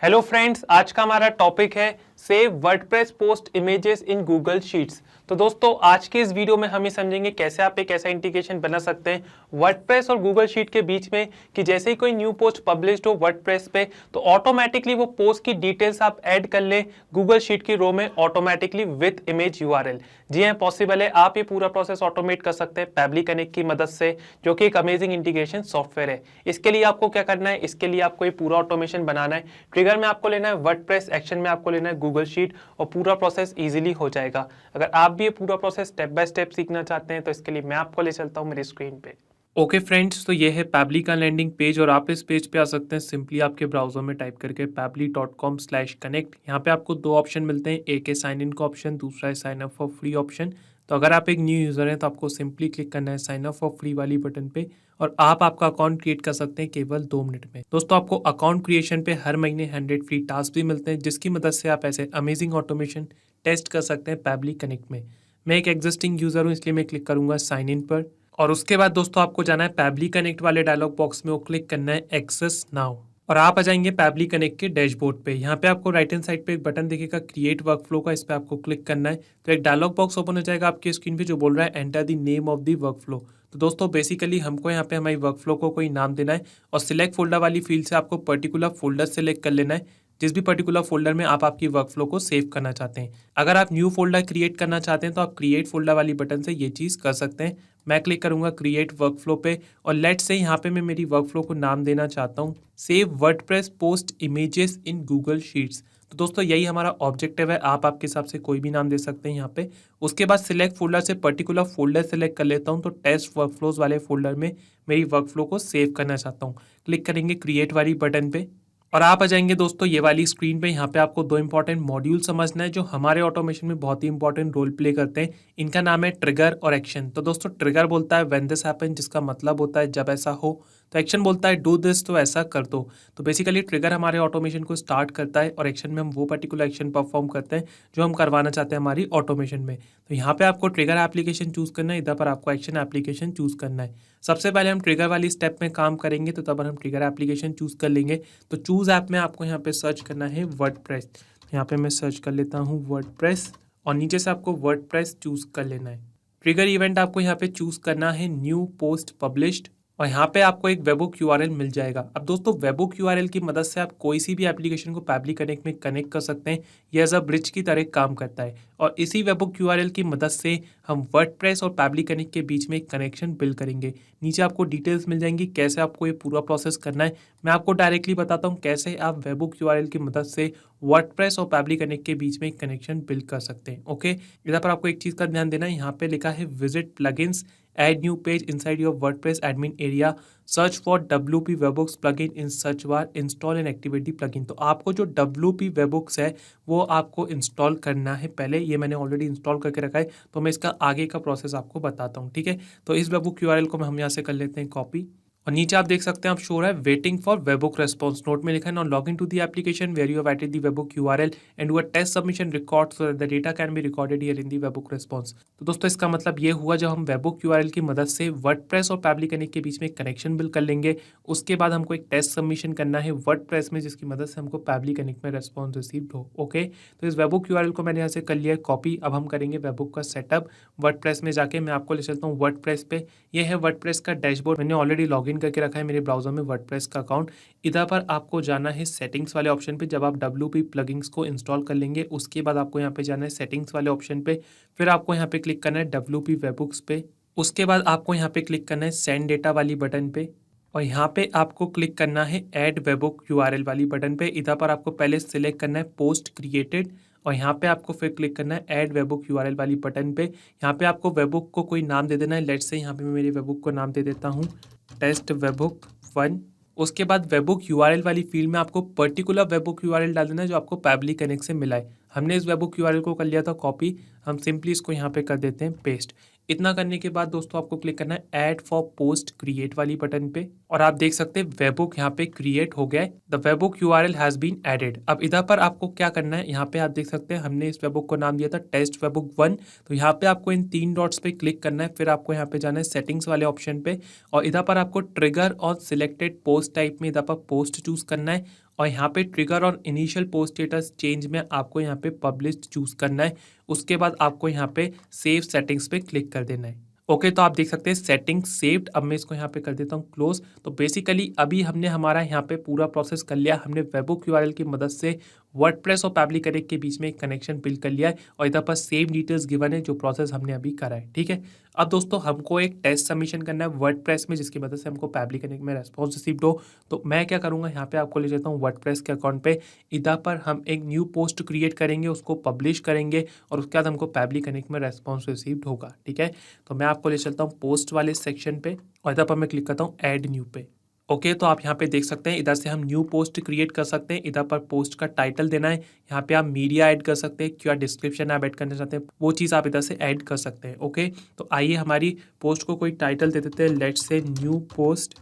Hello friends, आज का हमारा टॉपिक है save WordPress post images in Google sheets. तो दोस्तों, आज के इस वीडियो में हम ये समझेंगे कैसे आप एक ऐसा इंटीग्रेशन बना सकते हैं वर्डप्रेस और गूगल शीट के बीच में कि जैसे ही कोई न्यू पोस्ट पब्लिश्ड हो वर्डप्रेस पे तो ऑटोमेटिकली वो पोस्ट की डिटेल्स आप ऐड कर लें गूगल शीट की रो में ऑटोमेटिकली विथ इमेज यूआरएल। जी हाँ, पॉसिबल है। आप ये पूरा प्रोसेस ऑटोमेट कर सकते हैं पैबली कनेक्ट की मदद से, जो कि एक अमेजिंग इंटीग्रेशन सॉफ्टवेयर है। इसके लिए आपको क्या करना है, इसके लिए आपको ये पूरा ऑटोमेशन बनाना है। ट्रिगर में आपको लेना है वर्डप्रेस, एक्शन में आपको लेना है गूगल शीट और पूरा प्रोसेस इजीली हो जाएगा। अगर आप भी ये पूरा प्रोसेस स्टेप बाय स्टेप सीखना चाहते हैं तो इसके लिए मैं आपको ले चलता हूँ मेरी स्क्रीन पे। ओके फ्रेंड्स, तो ये है पैबली का लैंडिंग पेज और आप इस पेज पे आ सकते हैं सिंपली आपके ब्राउजर में टाइप करके pabbly.com/connect। यहाँ पे आपको दो ऑप्शन मिलते हैं, एक है साइन इन का ऑप्शन, दूसरा है sign up for free option. तो अगर आप एक न्यू यूज़र हैं तो आपको सिंपली क्लिक करना है साइन अप फॉर फ्री वाली बटन पे और आप आपका अकाउंट क्रिएट कर सकते हैं केवल 2 मिनट में। दोस्तों, आपको अकाउंट क्रिएशन पे हर महीने 100 फ्री टास्क भी मिलते हैं, जिसकी मदद से आप ऐसे अमेजिंग ऑटोमेशन टेस्ट कर सकते हैं पैबली कनेक्ट में। मैं एक एग्जिस्टिंग यूज़र हूँ, इसलिए मैं क्लिक करूंगा साइन इन पर और उसके बाद दोस्तों आपको जाना है पैबली कनेक्ट वाले डायलॉग बॉक्स में, वो क्लिक करना है एक्सेस नाउ और आप आ जाएंगे पैबली कनेक्ट के डैशबोर्ड पे। यहाँ पे आपको राइट हैंड साइड पे एक बटन दिखेगा क्रिएट वर्कफ्लो का, इस पे आपको क्लिक करना है तो एक डायलॉग बॉक्स ओपन हो जाएगा आपकी स्क्रीन पे जो बोल रहा है enter the name of the workflow. तो दोस्तों बेसिकली हमको यहाँ पे हमारी वर्कफ्लो को कोई नाम देना है और सिलेक्ट फोल्डर वाली फील्ड से आपको पर्टिकुलर फोल्डर सेलेक्ट कर लेना है जिस भी पर्टिकुलर फोल्डर में आप आपकी वर्कफ्लो को सेव करना चाहते हैं। अगर आप न्यू फोल्डर क्रिएट करना चाहते हैं तो आप क्रिएट फोल्डर वाली बटन से ये चीज़ कर सकते हैं। मैं क्लिक करूंगा क्रिएट वर्कफ्लो पे और लेट्स से यहाँ पे मैं मेरी वर्कफ्लो को नाम देना चाहता हूँ save WordPress post images in Google sheets. तो दोस्तों यही हमारा ऑब्जेक्टिव है, आप आपके हिसाब से कोई भी नाम दे सकते हैं यहाँ पे। उसके बाद सिलेक्ट फोल्डर से पर्टिकुलर फोल्डर सेलेक्ट कर लेता हूँ, तो टेस्ट वर्कफ्लोज वाले फोल्डर में मेरी वर्कफ्लो को सेव करना चाहता हूँ। क्लिक करेंगे क्रिएट वाली बटन पे और आप आ जाएंगे दोस्तों ये वाली स्क्रीन पे। यहाँ पे आपको दो इंपॉर्टेंट मॉड्यूल समझना है जो हमारे ऑटोमेशन में बहुत ही इंपॉर्टेंट रोल प्ले करते हैं। इनका नाम है ट्रिगर और एक्शन। तो दोस्तों ट्रिगर बोलता है व्हेन दिस हैपन, जिसका मतलब होता है जब ऐसा हो। तो एक्शन बोलता है डू दिस, तो ऐसा कर दो। तो बेसिकली ट्रिगर हमारे ऑटोमेशन को स्टार्ट करता है और एक्शन में हम वो पर्टिकुलर एक्शन परफॉर्म करते हैं जो हम करवाना चाहते हैं हमारी ऑटोमेशन में। तो यहाँ पे आपको ट्रिगर एप्लीकेशन चूज करना है, इधर पर आपको एक्शन एप्लीकेशन चूज करना है। सबसे पहले हम ट्रिगर वाली स्टेप में काम करेंगे तो तब हम ट्रिगर एप्लीकेशन चूज कर लेंगे। तो चूज ऐप में आपको यहाँ पे सर्च करना है वर्डप्रेस। यहाँ पे मैं सर्च कर लेता हूँ वर्डप्रेस और नीचे से आपको वर्डप्रेस चूज कर लेना है। ट्रिगर इवेंट आपको यहाँ पे चूज करना है न्यू पोस्ट पब्लिश्ड और यहाँ पे आपको एक वेबहुक यूआरएल मिल जाएगा। अब दोस्तों वेबहुक यूआरएल की मदद से आप कोई सी भी एप्लीकेशन को पैबली कनेक्ट में कनेक्ट कर सकते हैं। यह एज अ ब्रिज की तरह काम करता है और इसी वेबहुक यूआरएल की मदद से हम वर्डप्रेस और पैबली कनेक्ट के बीच में एक कनेक्शन बिल्ड करेंगे। नीचे आपको डिटेल्स मिल जाएंगी कैसे आपको ये पूरा प्रोसेस करना है। मैं आपको डायरेक्टली बताता हूँ कैसे आप वेबहुक यूआरएल की मदद से वर्डप्रेस और पैबली कनेक्ट के बीच में एक कनेक्शन बिल्ड कर सकते हैं। ओके, इधर पर आपको एक चीज़ का ध्यान देना है, यहाँ पे लिखा है visit plugins, add new page inside your WordPress admin area, search for WP Webhooks plugin in search bar, install and activate the plugin। तो आपको जो WP Webhooks है वो आपको इंस्टॉल करना है पहले। ये मैंने ऑलरेडी इंस्टॉल करके रखा है तो मैं इसका आगे का प्रोसेस आपको बताता हूँ, ठीक है। तो इस वेबहुक यूआरएल को हम यहाँ से कर लेते हैं कॉपी और नीचे आप देख सकते हैं आप शो रहा है waiting for webhook response. Note में लिखा है now log in to the application where you have added the webhook URL and do a test submission record so that the data can be recorded here in the webhook response. तो दोस्तों इसका मतलब ये हुआ जब हम webhook URL की मदद से वर्डप्रेस और पैबली कनेक्ट के बीच में कनेक्शन बिल्ड कर लेंगे, उसके बाद हमको एक टेस्ट सबमिशन करना है वर्डप्रेस में जिसकी मदद से हमको पैबली कनेक्ट में रेस्पॉन्स रिसीव्ड हो। ओके, तो इस वेबहुक यूआरएल को मैंने यहाँ से कर लिया है कॉपी। अब हम करेंगे वेबहुक का सेटअप। वर्डप्रेस में जाके मैं आपको ले चलता हूँ वर्डप्रेस पे। ये है वर्डप्रेस का डैशबोर्ड, मैंने ऑलरेडी लॉग इन करके रखा है मेरे ब्राउजर में वर्डप्रेस का अकाउंट। इधर पर आपको जाना है सेटिंग्स वाले ऑप्शन पे। जब आप WP प्लगइन्स को इंस्टॉल कर लेंगे उसके बाद आपको यहाँ पे जाना है सेटिंग्स वाले ऑप्शन पे, फिर आपको यहाँ पे क्लिक करना है WP वेबहुक्स पे। उसके बाद आपको यहाँ पे क्लिक करना है सेंड डेटा वाली बटन पे और यहाँ पे आपको क्लिक करना है ऐड वेबहुक यूआरएल वाली बटन पे। इधर पर आपको पहले सिलेक्ट करना है पोस्ट क्रिएटेड और यहाँ पे आपको फिर क्लिक करना है ऐड वेबहुक यूआरएल वाली बटन पे। यहाँ पे आपको वेबहुक को कोई नाम दे देना है। लेट्स से यहाँ पे मैं मेरे वेबहुक को नाम दे देता हूँ टेस्ट वेबहुक 1। उसके बाद वेबहुक यूआरएल वाली फील्ड में आपको पर्टिकुलर वेबहुक यूआरएल डाल देना है जो आपको पैबली कनेक्ट से मिला है। हमने इस वेबहुक यूआरएल को कर लिया था कॉपी, हम सिंपली इसको यहाँ पे कर देते हैं पेस्ट। इतना करने के बाद दोस्तों आपको क्लिक करना है ऐड फॉर पोस्ट क्रिएट वाली बटन पे और आप देख सकते हैं वेबहुक यहाँ पे क्रिएट हो गया है। The webhook URL has been added. अब इधर पर आपको क्या करना है, यहाँ पे आप देख सकते हैं हमने इस वेबहुक को नाम दिया था टेस्ट वेबहुक 1। तो यहाँ पे आपको इन 3 डॉट्स पे क्लिक करना है, फिर आपको यहाँ पे जाना है सेटिंग्स वाले ऑप्शन पे और इधर पर आपको ट्रिगर और सिलेक्टेड पोस्ट टाइप में इधर पर पोस्ट चूज करना है और यहाँ पे trigger on initial post status change में आपको यहाँ पे पब्लिश चूज करना है। उसके बाद आपको यहाँ पे सेव सेटिंग्स पे क्लिक कर देना है। ओके, तो आप देख सकते हैं सेटिंग सेव्ड। अब मैं इसको यहाँ पे कर देता हूँ क्लोज। तो बेसिकली अभी हमने हमारा यहाँ पे पूरा प्रोसेस कर लिया। हमने वेबहुक यूआरएल की मदद से वर्डप्रेस और पैब्लिक कनेक्ट के बीच में एक कनेक्शन बिल्ड कर लिया है और इधर पर सेम डिटेल्स गिवन है जो प्रोसेस हमने अभी करा है। ठीक है, अब दोस्तों हमको एक टेस्ट सबमिशन करना है वर्डप्रेस में, जिसकी मदद से हमको पैब्लिक कनेक्ट में रेस्पॉन्स रिसीव्ड हो। तो मैं क्या करूँगा, यहाँ पे आपको ले जाता हूँ वर्डप्रेस के अकाउंट पे। इधर पर हम एक न्यू पोस्ट क्रिएट करेंगे, उसको पब्लिश करेंगे और उसके बाद हमको पैब्लिक कनेक्ट में रेस्पॉन्स रिसीव्ड होगा। ठीक है, तो मैं आपको ले चलता हूँ पोस्ट वाले सेक्शन पे और इधर पर मैं क्लिक करता हूँ ऐड न्यू पे। ओके, तो आप यहाँ पे देख सकते हैं इधर से हम न्यू पोस्ट क्रिएट कर सकते हैं। इधर पर पोस्ट का टाइटल देना है, यहाँ पे आप मीडिया ऐड कर सकते हैं, क्या डिस्क्रिप्शन आप ऐड करना चाहते हैं वो चीज़ आप इधर से ऐड कर सकते हैं। ओके, तो आइए हमारी पोस्ट को कोई टाइटल दे देते हैं, लेट्स से न्यू पोस्ट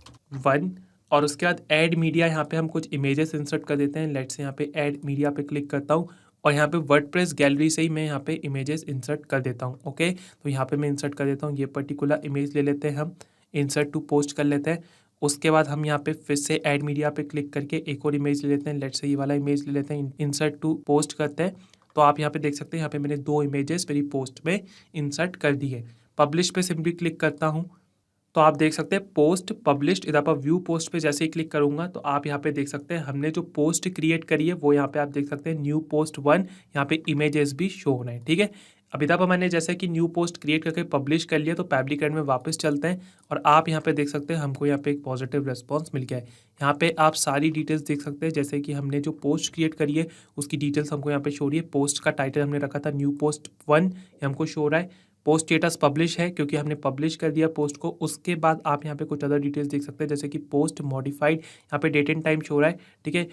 1 और उसके बाद ऐड मीडिया। यहाँ पे हम कुछ इमेजेस इंसर्ट कर देते हैं। लेट्स से यहाँ पे ऐड मीडिया पे क्लिक करता हूँ और यहाँ पे वर्डप्रेस गैलरी से ही मैं यहाँ पे इमेजेस इंसर्ट कर देता हूँ। ओके, तो यहाँ पे मैं इंसर्ट कर देता हूँ, ये पर्टिकुलर इमेज ले लेते हैं, हम इंसर्ट टू पोस्ट कर लेते हैं। उसके बाद हम यहाँ पे फिर से ऐड मीडिया पे क्लिक करके एक और इमेज ले लेते हैं, लेट्स से ये वाला इमेज ले लेते हैं, इंसर्ट टू पोस्ट करते हैं। तो आप यहाँ पे देख सकते हैं यहाँ पे मैंने 2 इमेजेस मेरी पोस्ट में इंसर्ट कर दी है। पब्लिश पे सिंपली क्लिक करता हूँ तो आप देख सकते हैं पोस्ट पब्लिश्ड। इधर पर व्यू पोस्ट पे जैसे ही क्लिक करूंगा तो आप यहाँ पे देख सकते हैं हमने जो पोस्ट क्रिएट करी है वो यहाँ पे आप देख सकते हैं न्यू पोस्ट 1, यहाँ पे इमेजेस भी शो होना है। ठीक है, अब इधर पर मैंने जैसे कि न्यू पोस्ट क्रिएट करके पब्लिश कर लिया तो पैब्लिक कनेक्ट में वापस चलते हैं और आप यहाँ पे देख सकते हैं हमको यहाँ पे एक पॉजिटिव रेस्पॉन्स मिल गया है। यहाँ पे आप सारी डिटेल्स देख सकते हैं, जैसे कि हमने जो पोस्ट क्रिएट करी है उसकी डिटेल्स हमको यहाँ पे शो रही है। पोस्ट का टाइटल हमने रखा था न्यू पोस्ट 1, ये हमको शो रहा है। पोस्ट स्टेटस पब्लिश है क्योंकि हमने पब्लिश कर दिया पोस्ट को। उसके बाद आप यहाँ पे कुछ अदर डिटेल्स देख सकते हैं, जैसे कि पोस्ट मॉडिफाइड, यहाँ पे डेट एंड टाइम शो रहा है। ठीक है,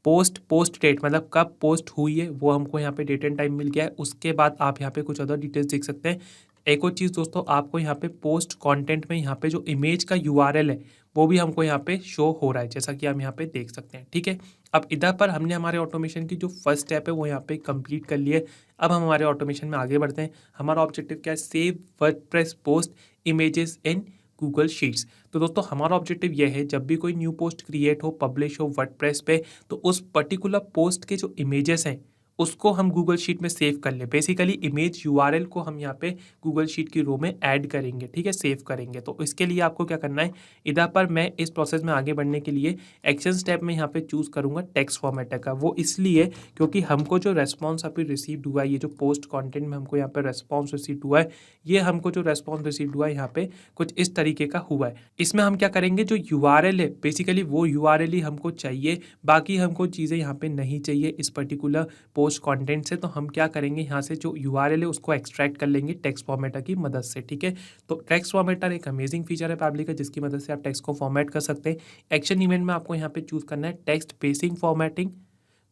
पोस्ट डेट मतलब कब पोस्ट हुई है वो हमको यहाँ पे डेट एंड टाइम मिल गया है। उसके बाद आप यहाँ पे कुछ अदर डिटेल्स देख सकते हैं। एक और चीज़ दोस्तों, आपको यहाँ पे पोस्ट कंटेंट में यहाँ पे जो इमेज का यूआरएल है वो भी हमको यहाँ पे शो हो रहा है, जैसा कि हम यहाँ पे देख सकते हैं। ठीक है, अब इधर पर हमने हमारे ऑटोमेशन की जो फर्स्ट स्टेप है वो यहाँ पे कंप्लीट कर लिए। अब हम हमारे ऑटोमेशन में आगे बढ़ते हैं। हमारा ऑब्जेक्टिव क्या है, save WordPress post images in Google sheets. तो दोस्तों हमारा ऑब्जेक्टिव यह है, जब भी कोई न्यू पोस्ट क्रिएट हो, पब्लिश हो वर्डप्रेस पे, तो उस पर्टिकुलर पोस्ट के जो इमेजेस हैं उसको हम गूगल शीट में सेव कर लें। बेसिकली इमेज यूआरएल को हम यहाँ पे गूगल शीट की रो में ऐड करेंगे। ठीक है, सेव करेंगे। तो इसके लिए आपको क्या करना है, इधर पर मैं इस प्रोसेस में आगे बढ़ने के लिए एक्शन स्टेप में यहाँ पे चूज करूँगा टेक्स्ट फॉर्मेटर का। वो इसलिए क्योंकि हमको जो रेस्पॉन्स अभी रिसीव्ड हुआ है, ये जो पोस्ट कॉन्टेंट में हमको यहाँ पे रेस्पॉन्स रिसीव्ड हुआ है, ये हमको जो रेस्पॉन्स रिसीव्ड हुआ है यहाँ पे कुछ इस तरीके का हुआ है। इसमें हम क्या करेंगे, जो यूआरएल है बेसिकली वो यूआरएल ही हमको चाहिए, बाकी हमको चीज़ें यहाँ पे नहीं चाहिए इस पर्टिकुलर पोस्ट कंटेंट से। तो हम क्या करेंगे, यहाँ से जो यूआरएल है उसको एक्सट्रैक्ट कर लेंगे टेक्स्ट फॉर्मेटर की मदद से। ठीक है, तो टेक्स्ट फॉर्मेटर एक अमेजिंग फीचर है पैब्लिक का, जिसकी मदद से आप टेक्स्ट को फॉर्मेट कर सकते हैं। एक्शन इवेंट में आपको यहाँ पे चूज करना है टेक्स्ट स्पेसिंग फॉर्मेटिंग।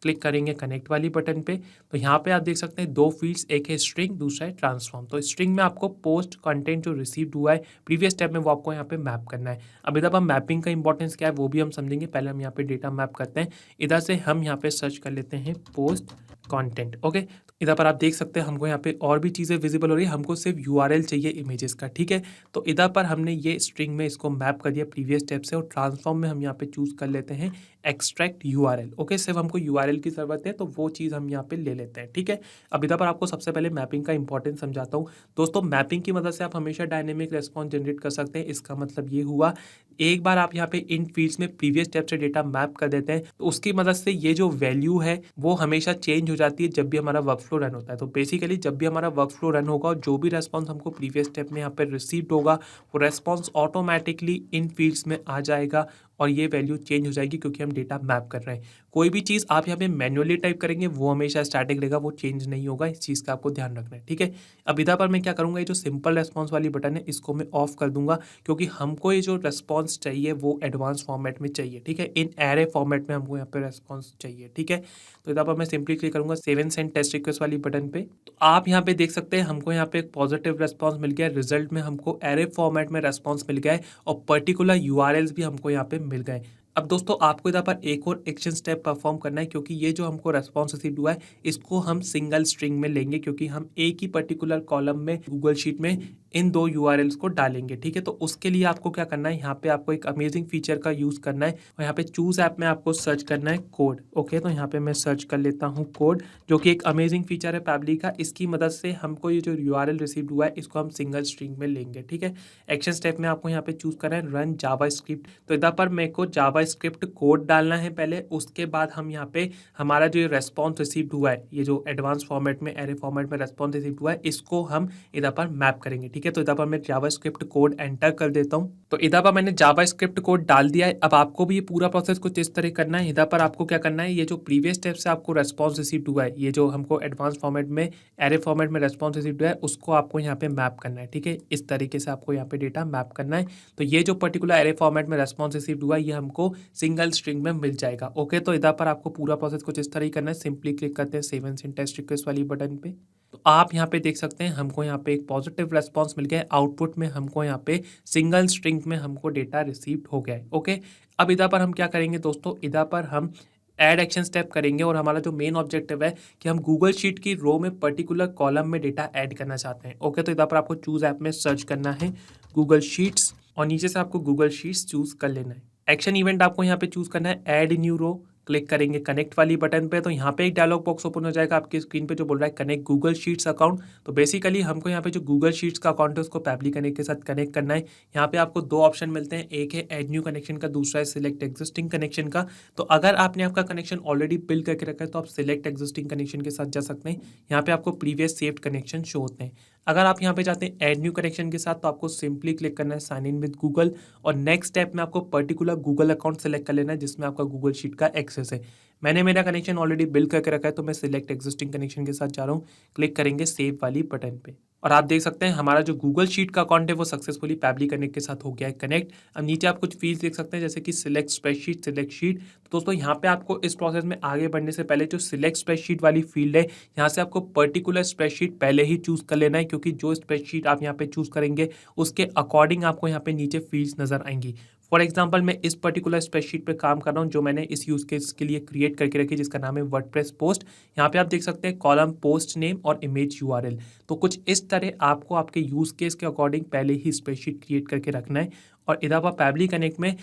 क्लिक करेंगे कनेक्ट वाली बटन पे तो यहाँ पे आप देख सकते हैं 2 फील्ड्स, एक है स्ट्रिंग, दूसरा है ट्रांसफॉर्म। तो स्ट्रिंग में आपको पोस्ट कंटेंट जो रिसीव्ड हुआ है प्रीवियस स्टेप में वो आपको यहाँ पे मैप करना है। अब इधर पर मैपिंग का इंपॉर्टेंस क्या है वो भी हम समझेंगे। पहले हम यहाँ पे डेटा मैप करते हैं। इधर से हम यहाँ पे सर्च कर लेते हैं पोस्ट कंटेंट। ओके, इधर पर आप देख सकते हैं हमको यहाँ पे और भी चीज़ें विजिबल हो रही है। हमको सिर्फ यूआरएल चाहिए इमेजेस का। ठीक है, तो इधर पर हमने ये स्ट्रिंग में इसको मैप कर दिया प्रीवियस स्टेप से, और ट्रांसफॉर्म में हम यहाँ पे चूज कर लेते हैं एक्सट्रैक्ट यूआरएल। ओके, सिर्फ हमको यूआरएल की जरूरत है तो वो चीज़ हम यहाँ पे ले लेते हैं। ठीक है, अब इधर पर आपको सबसे पहले मैपिंग का इंपॉर्टेंस समझाता हूँ। दोस्तों मैपिंग की मदद से आप हमेशा डायनेमिक रेस्पॉन्स जनरेट कर सकते हैं। इसका मतलब ये हुआ, एक बार आप यहाँ पे इन फील्ड्स में प्रीवियस स्टेप से डेटा मैप कर देते हैं तो उसकी मदद से ये जो वैल्यू है वो हमेशा चेंज हो जाती है जब भी हमारा वर्क फ्लो रन होता है। तो बेसिकली जब भी हमारा वर्क फ्लो रन होगा और जो भी रेस्पॉन्स हमको प्रीवियस स्टेप में यहाँ पे रिसीव्ड होगा वो रेस्पॉन्स ऑटोमेटिकली इन फील्ड्स में आ जाएगा और ये वैल्यू चेंज हो जाएगी क्योंकि हम डेटा मैप कर रहे हैं। कोई भी चीज़ आप यहाँ पे मैन्युअली टाइप करेंगे वो हमेशा स्टैटिक रहेगा, वो चेंज नहीं होगा। इस चीज़ का आपको ध्यान रखना है। ठीक है, अब इधर पर मैं क्या करूँगा, ये जो सिंपल रेस्पॉन्स वाली बटन है इसको मैं ऑफ कर दूंगा क्योंकि हमको ये जो रेस्पॉन्स चाहिए वो एडवांस फॉर्मेट में चाहिए। ठीक है, इन एरे फॉर्मेट में हमको यहाँ पे रेस्पॉन्स चाहिए। ठीक है, तो इधर पर मैं सिंपली क्लिक करूंगा save and send test request वाली बटन पे। तो आप यहाँ पे देख सकते हैं हमको यहाँ पे एक पॉजिटिव रेस्पॉन्स मिल गया। रिजल्ट में हमको एरे फॉर्मेट में रेस्पॉन्स मिल गया है और पर्टिकुलर यूआरएल्स भी हमको यहाँ पे मिल गए। अब दोस्तों आपको इधर पर एक और एक्शन स्टेप परफॉर्म करना है क्योंकि ये जो हमको रेस्पॉन्स रिसीव हुआ है इसको हम सिंगल स्ट्रिंग में लेंगे क्योंकि हम एक ही पर्टिकुलर कॉलम में गूगल शीट में इन दो यूआरएल्स को डालेंगे। ठीक है, तो उसके लिए आपको क्या करना है, यहाँ पे आपको एक अमेजिंग फीचर का यूज करना है और यहाँ पे चूज ऐप में आपको सर्च करना है कोड। ओके, तो यहाँ पे मैं सर्च कर लेता हूँ कोड, जो कि एक अमेजिंग फीचर है पैबली का। इसकी मदद से हमको ये जो यूआरएल रिसीव हुआ है इसको हम सिंगल स्ट्रिंग में लेंगे। ठीक है, एक्शन स्टेप में आपको यहाँ पे चूज करना है रन जावास्क्रिप्ट। तो इधर पर मेरे को जावास्क्रिप्ट कोड डालना है पहले, उसके बाद हम यहाँ पे हमारा जो रेस्पॉन्स रिसीव हुआ है, ये जो एडवांस फॉर्मेट में एरे फॉर्मेट में रेस्पॉन्स रिसीव हुआ है, इसको हम इधर पर मैप करेंगे। ठीक है, तो इधर पर मैं जावास्क्रिप्ट कोड एंटर कर देता हूँ। तो इधर पर मैंने जावास्क्रिप्ट कोड डाल दिया है। अब आपको भी ये पूरा प्रोसेस कुछ इस तरह करना है। इधर पर आपको क्या करना है, ये जो प्रीवियस स्टेप से आपको रेस्पॉन्स रिसीव हुआ है, ये जो हमको एडवांस फॉर्मेट में एरे फॉर्मेट में रेस्पॉन्स रिसीव हुआ है, उसको आपको यहाँ पे मैप करना है। ठीक है, इस तरीके से आपको यहाँ पे डेटा मैप करना है। तो ये जो पर्टिकुलर एरे फॉर्मेट में रेस्पॉन्स रिसीव हुआ है, ये हमको सिंगल स्ट्रिंग में मिल जाएगा। ओके, तो इधर पर आपको पूरा प्रोसेस कुछ इस तरह ही करना है। सिंपली क्लिक करते हैं save and send test request वाली बटन पे। तो आप यहाँ पे देख सकते हैं हमको यहाँ पे एक पॉजिटिव रेस्पॉन्स मिल गया है। आउटपुट में हमको यहाँ पे सिंगल स्ट्रिंग में हमको डेटा रिसीव्ड हो गया है। ओके, अब इधर पर हम क्या करेंगे दोस्तों, इधर पर हम ऐड एक्शन स्टेप करेंगे और हमारा जो मेन ऑब्जेक्टिव है कि हम गूगल शीट की रो में पर्टिकुलर कॉलम में डेटा ऐड करना चाहते हैं। ओके, तो इधर पर आपको चूज ऐप में सर्च करना है गूगल शीट्स और नीचे से आपको गूगल शीट्स चूज कर लेना है। एक्शन इवेंट आपको यहाँ पे चूज करना है ऐड न्यू रो। क्लिक करेंगे कनेक्ट वाली बटन पे, तो यहाँ पे एक डायलॉग बॉक्स ओपन हो जाएगा आपकी स्क्रीन पे जो बोल रहा है कनेक्ट गूगल शीट्स अकाउंट। तो बेसिकली हमको यहाँ पे जो गूगल शीट्स का अकाउंट है उसको पैबली कनेक्ट के साथ कनेक्ट करना है। यहाँ पे आपको दो ऑप्शन मिलते हैं, एक है ऐड न्यू कनेक्शन का, दूसरा है सिलेक्ट एग्जिस्टिंग कनेक्शन का। तो अगर आपने आपका कनेक्शन ऑलरेडी बिल्ड करके रखा है तो आप सिलेक्ट एग्जिस्टिंग कनेक्शन के साथ जा सकते हैं। यहाँ पे आपको प्रीवियस सेव्ड कनेक्शन शो होते हैं। अगर आप यहाँ पे जाते हैं ऐड न्यू कनेक्शन के साथ, तो आपको सिंपली क्लिक करना है साइन इन विद गूगल और नेक्स्ट स्टेप में आपको पर्टिकुलर गूगल अकाउंट सेलेक्ट कर लेना है जिसमें आपका गूगल शीट का एक्सेस है। मैंने मेरा कनेक्शन ऑलरेडी बिल्ड करके रखा है तो मैं सिलेक्ट एग्जिस्टिंग कनेक्शन के साथ जा रहा हूँ। क्लिक करेंगे सेव वाली बटन पे और आप देख सकते हैं हमारा जो गूगल शीट का अकाउंट है वो सक्सेसफुली पैबली कनेक्ट के साथ हो गया है कनेक्ट। अब नीचे आप कुछ फील्ड देख सकते हैं जैसे कि सिलेक्ट स्प्रेडशीट, सिलेक्ट शीट। तो दोस्तों यहाँ पे आपको इस प्रोसेस में आगे बढ़ने से पहले जो सिलेक्ट स्प्रेडशीट वाली फील्ड है, यहाँ से आपको पर्टिकुलर स्प्रेडशीट पहले ही चूज कर लेना है, क्योंकि जो स्प्रेडशीट आप यहाँ पे चूज करेंगे उसके अकॉर्डिंग आपको यहाँ पे नीचे फील्ड्स नजर आएंगी। फॉर एग्जाम्पल मैं इस पर्टिकुलर स्प्रेडशीट पे काम कर रहा हूँ जो मैंने इस यूज केस के लिए क्रिएट करके रखी, जिसका नाम है वर्डप्रेस पोस्ट। यहाँ पे आप देख सकते हैं कॉलम पोस्ट नेम और इमेज यूआरएल। तो कुछ इस तरह आपको आपके यूज केस के अकॉर्डिंग पहले ही स्प्रेडशीट क्रिएट करके रखना है। और इधर पर पैबली कनेक्ट में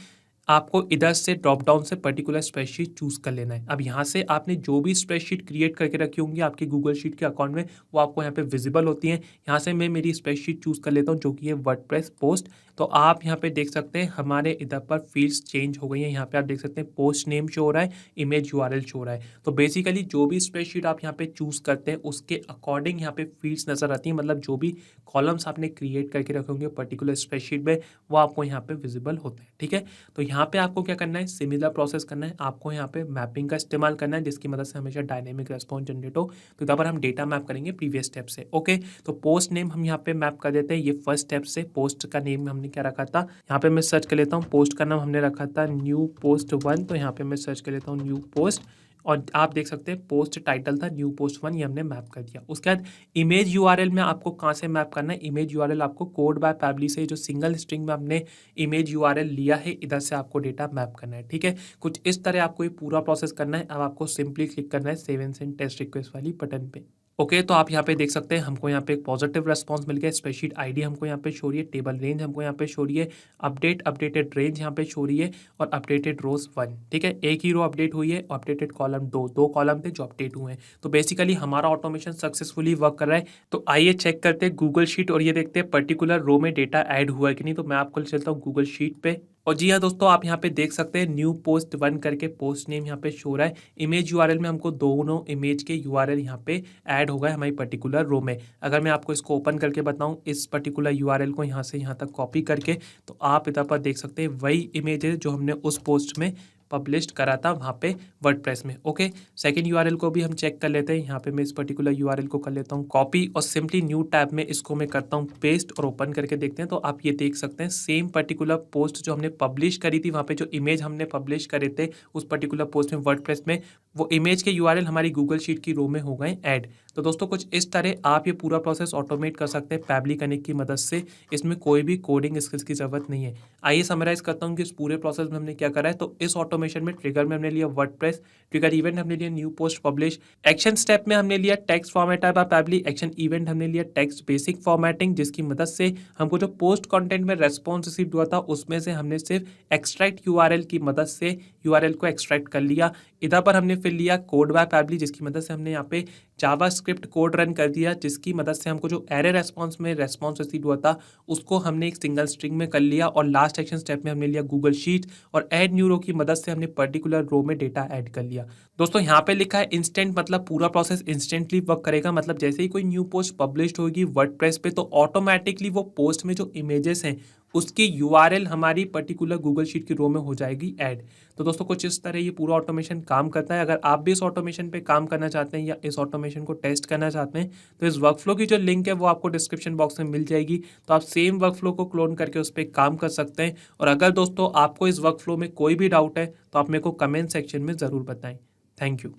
आपको इधर से ड्रॉप डाउन से पर्टिकुलर स्प्रेडशीट चूज कर लेना है। अब यहाँ से आपने जो भी स्प्रेडशीट क्रिएट करके रखी होंगी आपके गूगल शीट के अकाउंट में, वो आपको यहाँ पे विजिबल होती हैं। यहाँ से मैं मेरी स्प्रेडशीट चूज कर लेता हूँ जो कि है वर्डप्रेस पोस्ट। तो आप यहाँ पे देख सकते हैं हमारे इधर पर फील्ड्स चेंज हो गई हैं। यहाँ पे आप देख सकते हैं पोस्ट नेम शो हो रहा है, इमेज यूआरएल शो हो रहा है। तो बेसिकली जो भी स्प्रेडशीट आप यहाँ पे चूज करते हैं उसके अकॉर्डिंग यहाँ पे फील्ड्स नजर आती हैं, मतलब जो भी कॉलम्स आपने क्रिएट करके रखे होंगे पर्टिकुलर स्प्रेडशीट में वो आपको यहाँ पे विजिबल होते हैं। ठीक है, तो यहाँ पे आपको क्या करना है, सिमिलर प्रोसेस करना है। आपको यहाँ पे मैपिंग का इस्तेमाल करना है जिसकी मदद से हमेशा डायनेमिक रेस्पॉन्स जनरेट हो। तो यहाँ पर हम डेटा मैप करेंगे प्रीवियस स्टेप से। ओके, तो पोस्ट नेम हम यहाँ पे मैप कर देते हैं। ये फर्स्ट स्टेप से पोस्ट का नेम हमने क्या रखा था, यहाँ पे मैं सर्च कर लेता हूँ। पोस्ट का नाम हमने रखा था न्यू पोस्ट 1, तो यहाँ पे मैं सर्च कर लेता हूँ न्यू पोस्ट। और आप देख सकते हैं पोस्ट टाइटल था न्यू पोस्ट 1, ये हमने मैप कर दिया। उसके बाद इमेज यूआरएल में आपको कहाँ से मैप करना है, इमेज यूआरएल आपको कोड बाय पैबली से जो सिंगल स्ट्रिंग में आपने इमेज यूआरएल लिया है इधर से आपको डेटा मैप करना है। ठीक है, कुछ इस तरह आपको ये पूरा प्रोसेस करना है। अब आपको सिंपली क्लिक करना है save and send test request वाली बटन पे। ओके, तो आप यहाँ पे देख सकते हैं हमको यहाँ पे एक पॉजिटिव रेस्पॉन्स मिल गया। स्प्रेडशीट आईडी हमको यहाँ पे शो रही है, टेबल रेंज हमको यहाँ पे शो रही है, अपडेटेड रेंज यहाँ पे शो रही है और अपडेटेड रोज 1। ठीक है, एक ही रो अपडेट हुई है, अपडेटेड कॉलम 2, 2 कॉलम थे जो अपडेट हुए हैं। तो बेसिकली हमारा ऑटोमेशन सक्सेसफुली वर्क कर रहा है। तो आइए चेक करते हैं गूगल शीट और ये देखते हैं पर्टिकुलर रो में डेटा ऐड हुआ है कि नहीं। तो मैं आपको चलता हूँ गूगल शीट पे और जी हाँ दोस्तों, आप यहाँ पे देख सकते हैं न्यू पोस्ट 1 करके पोस्ट नेम यहाँ पे शो रहा है। इमेज यूआरएल में हमको दोनों इमेज के यूआरएल यहाँ पे ऐड हो गए हमारी पर्टिकुलर रो में। अगर मैं आपको इसको ओपन करके बताऊँ इस पर्टिकुलर यूआरएल को यहाँ से यहाँ तक कॉपी करके, तो आप इधर पर देख सकते हैं वही इमेज है जो हमने उस पोस्ट में पब्लिश करा था वहाँ पे वर्डप्रेस में। ओके, सेकंड यूआरएल को भी हम चेक कर लेते हैं। यहाँ पे मैं इस पर्टिकुलर यूआरएल को कर लेता हूँ कॉपी और सिंपली न्यू टैब में इसको मैं करता हूँ पेस्ट और ओपन करके देखते हैं। तो आप ये देख सकते हैं सेम पर्टिकुलर पोस्ट जो हमने पब्लिश करी थी, वहाँ पे जो इमेज हमने पब्लिश करे थे उस पर्टिकुलर पोस्ट में वर्डप्रेस में, वो इमेज के यूआरएल हमारी गूगल शीट की रो में हो गए ऐड। तो दोस्तों कुछ इस तरह आप ये पूरा प्रोसेस ऑटोमेट कर सकते हैं पैबली कनेक्ट की मदद से। इसमें कोई भी कोडिंग स्किल्स की जरूरत नहीं है। आइए समराइज करता हूँ कि इस पूरे प्रोसेस में हमने क्या करा है। तो इस ऑटोमेशन ऑटोमेशन में ट्रिगर में हमने लिया वर्डप्रेस, ट्रिगर इवेंट हमने लिया new post publish, action step में हमने लिया text format by Pabbly, action event हमने लिया टेक्स्ट बेसिक फॉर्मेटिंग जिसकी मदद से हमको जो पोस्ट कंटेंट में रेस्पॉन्स रिसीव हुआ था उसमें से हमने सिर्फ एक्सट्रैक्ट यूआरएल की मदद से यूआरएल को एक्सट्रैक्ट कर लिया। इधर पर हमने फिर लिया कोड बाय पैबली जिसकी मदद से हमने यहाँ पे जावास्क्रिप्ट कोड रन कर दिया जिसकी मदद से हमको जो एरे रेस्पॉन्स में रेस्पॉन्स रिसीव हुआ था उसको हमने एक सिंगल स्ट्रिंग में कर लिया। और लास्ट एक्शन स्टेप में हमने लिया गूगल शीट और ऐड न्यू रो की मदद से हमने पर्टिकुलर रो में डेटा ऐड कर लिया। दोस्तों यहाँ पे लिखा है इंस्टेंट, मतलब पूरा प्रोसेस इंस्टेंटली वर्क करेगा। मतलब जैसे ही कोई न्यू पोस्ट पब्लिश होगी वर्डप्रेस पे तो ऑटोमेटिकली वो पोस्ट में जो इमेजेस हैं उसकी यूआरएल हमारी पर्टिकुलर गूगल शीट की रो में हो जाएगी ऐड। तो दोस्तों कुछ इस तरह ये पूरा ऑटोमेशन काम करता है। अगर आप भी इस ऑटोमेशन पे काम करना चाहते हैं या इस ऑटोमेशन को टेस्ट करना चाहते हैं तो इस वर्कफ्लो की जो लिंक है वो आपको डिस्क्रिप्शन बॉक्स में मिल जाएगी, तो आप सेम वर्कफ्लो को क्लोन करके उस पर काम कर सकते हैं। और अगर दोस्तों आपको इस वर्कफ्लो में कोई भी डाउट है तो आप मेरे को कमेंट सेक्शन में ज़रूर बताएं। Thank you.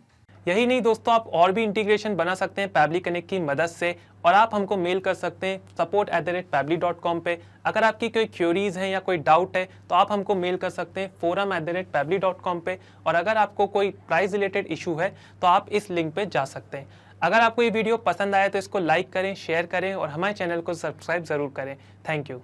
यही नहीं दोस्तों, आप और भी इंटीग्रेशन बना सकते हैं पैबली कनेक्ट की मदद से और आप हमको मेल कर सकते हैं support@pably.com पे। अगर आपकी कोई क्वेरीज हैं या कोई डाउट है तो आप हमको मेल कर सकते हैं forum@pably.com पे। और अगर आपको कोई प्राइस रिलेटेड इशू है तो आप इस लिंक पे जा सकते हैं। अगर आपको ये वीडियो पसंद आया तो इसको लाइक करें, शेयर करें और हमारे चैनल को सब्सक्राइब ज़रूर करें। Thank you.